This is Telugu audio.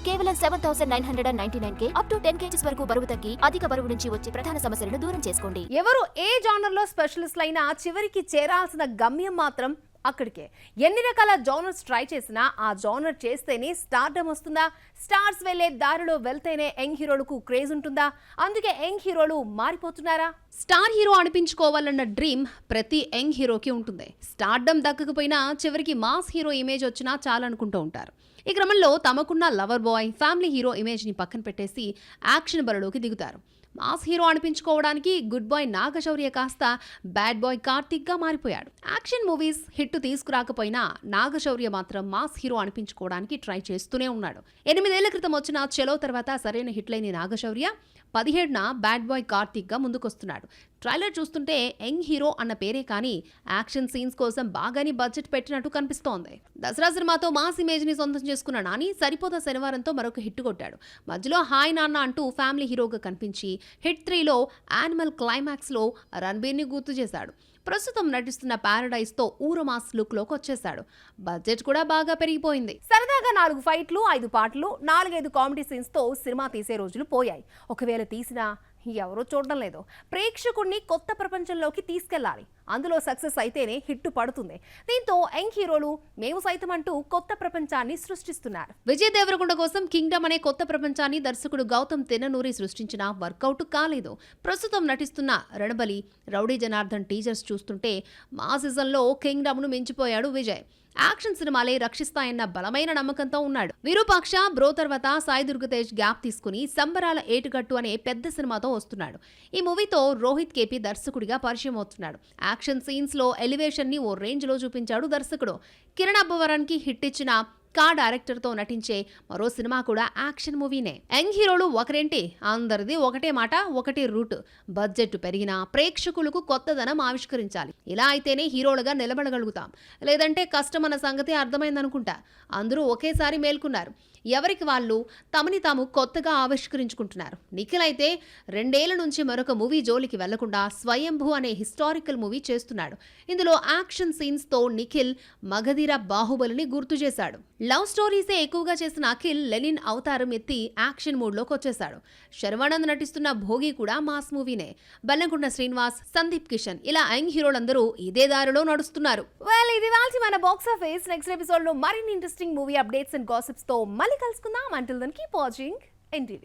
కేవలం 7,999K అప్ టు 10 kgs వరకు బరువు తగ్గి అధిక బరువు నుంచి వచ్చే ప్రధాన సమస్యలను దూరం చేసుకోండి. ఎవరు ఏ జానర్ లో స్పెషలిస్ట్ అయినా చివరికి చేరాల్సిన గమ్యం మాత్రం అక్కడికే. ఎన్ని రకాల జానర్స్ ట్రై చేసినా ఆ జానర్ చేస్తేనే స్టార్డమ్ వస్తుందా? స్టార్స్ వెళ్లే దారిలో వెళ్తేనే యంగ్ హీరోలకు క్రేజ్ ఉంటుందా? అందుకే యంగ్ హీరోలు మారిపోతున్నారా? స్టార్ హీరో అనిపించుకోవాలన్న డ్రీమ్ ప్రతి యంగ్ హీరోకి ఉంటుంది. స్టార్డమ్ దక్కకపోయినా చివరికి మాస్ హీరో ఇమేజ్ వచ్చినా చాలనుకుంటూ ఉంటారు. ఈ క్రమంలో తమకున్న lover boy, family hero image ని పక్కన పెట్టేసి యాక్షన్ బరిలోకి దిగుతారు. మాస్ హీరో అనిపించుకోవడానికి గుడ్ బాయ్ నాగశౌర్య కాస్త బ్యాడ్ బాయ్ కార్తిక్ గా మారిపోయాడు. యాక్షన్ మూవీస్ హిట్ తీసుకురాకపోయినా నాగశౌర్య మాత్రం మాస్ హీరో అనిపించుకోవడానికి ట్రై చేస్తూనే ఉన్నాడు. 8 ఏళ్ల క్రితం వచ్చిన చలో తర్వాత సరైన హిట్ లేని నాగశౌర్య 17న బ్యాడ్ బాయ్ కార్తిక్ గా ముందుకొస్తున్నాడు. ట్రైలర్ చూస్తుంటే యంగ్ హీరో అన్న పేరే కానీ యాక్షన్ సీన్స్ కోసం బాగానే బడ్జెట్ పెట్టినట్టు కనిపిస్తోంది. దసరా సినిమాతో మాస్ ఇమేజ్ ని సొంతం చేసుకున్న నాని సరిపోత శనివారంతో మరొక హిట్ కొట్టాడు. మధ్యలో హాయ్ నాన్న అంటూ ఫ్యామిలీ హీరోగా కనిపించి హిట్ 3లో యానిమల్ క్లైమాక్స్ లో రణబీర్ ని గుర్తు చేశాడు. ప్రస్తుతం నటిస్తున్న పారడైజ్ తో ఊరమాస్ లుక్ లోకి వచ్చేశాడు. బడ్జెట్ కూడా బాగా పెరిగిపోయింది. సరదాగా 4 ఫైట్లు, 5 పాటలు, 4-5 కామెడీ సీన్స్ తో సినిమా తీసే రోజులు పోయాయి. ఒకవేళ తీసినా ఎవరూ చూడడం లేదు. ప్రేక్షకుడిని కొత్త ప్రపంచంలోకి తీసుకెళ్లాలి. అందులో సక్సెస్ అయితేనే హిట్ పడుతుంది. దీంతో యంగ్ హీరోలు మేము సైతం అంటూ కొత్త ప్రపంచాన్ని సృష్టిస్తున్నారు. విజయ్ దేవరకొండ కోసం కింగ్డమ్ అనే కొత్త ప్రపంచాన్ని దర్శకుడు గౌతమ్ తిన్ననూరి సృష్టించినా వర్కౌట్ కాలేదు. ప్రస్తుతం నటిస్తున్న రణబలి, రౌడీ జనార్దన్ టీజర్స్ చూస్తుంటే మా సీజన్లో కింగ్డమ్ ను మించిపోయాడు విజయ్. యాక్షన్ సినిమాలే రక్షిస్తాయన్న బలమైన నమ్మకంతో ఉన్నాడు. విరూపాక్ష, బ్రో తర్వాత సాయి దుర్గతేజ్ గ్యాప్ తీసుకుని సంబరాల ఏటుగట్టు అనే పెద్ద సినిమాతో వస్తున్నాడు. ఈ మూవీతో రోహిత్ కేపీ దర్శకుడిగా పరిచయం అవుతున్నాడు. యాక్షన్ సీన్స్ లో ఎలివేషన్ ని ఓ రేంజ్ లో చూపించాడు దర్శకుడు. కిరణ్ అబ్బవరాన్ కి హిట్ ఇచ్చిన కా డైరెక్టర్ తో నటించే మరో సినిమా కూడా యాక్షన్ మూవీనే. యంగ్ హీరోలు ఒకరేంటి, అందరిది ఒకటే మాట, ఒకటే రూట్. బడ్జెట్ పెరిగినా ప్రేక్షకులకు కొత్తదనం ఆవిష్కరించాలి. ఇలా అయితేనే హీరోలుగా నిలబడగలుగుతాం. లేదంటే కష్టమన్న సంగతి అర్థమైందనుకుంటా. అందరూ ఒకేసారి మేల్కొన్నారు. ఎవరికి వాళ్ళు తమని తాము కొత్తగా ఆవిష్కరించుకుంటున్నారు. నిఖిల్ అయితే 2 ఏళ్ల నుంచి మరొక మూవీ జోలికి వెళ్లకుండా స్వయంభూ అనే హిస్టారికల్ మూవీ చేస్తున్నాడు. ఇందులో యాక్షన్ సీన్స్ తో నిఖిల్ మగధీర బాహుబలిని గుర్తు చేశాడు. లవ్ స్టోరీసే ఎక్కువగా చేసిన అఖిల్ లెనిన్ అవతారం ఎత్తి యాక్షన్ మూడ్ లోకి వచ్చేశాడు. శర్వానంద్ నటిస్తున్న భోగి కూడా మాస్ మూవీనే. బెల్లంకొండ శ్రీనివాస్, సందీప్ కిషన్ ఇలా యంగ్ హీరోలందరూ ఇదే దారిలో నడుస్తున్నారు. ఇది మన బాక్స్ ఆఫీస్. నెక్స్ట్ ఎపిసోడ్ లో మరిన్ని interesting movie updates and gossips తో మళ్ళీ కలుసుకుందాం. Until then, keep watching NTV.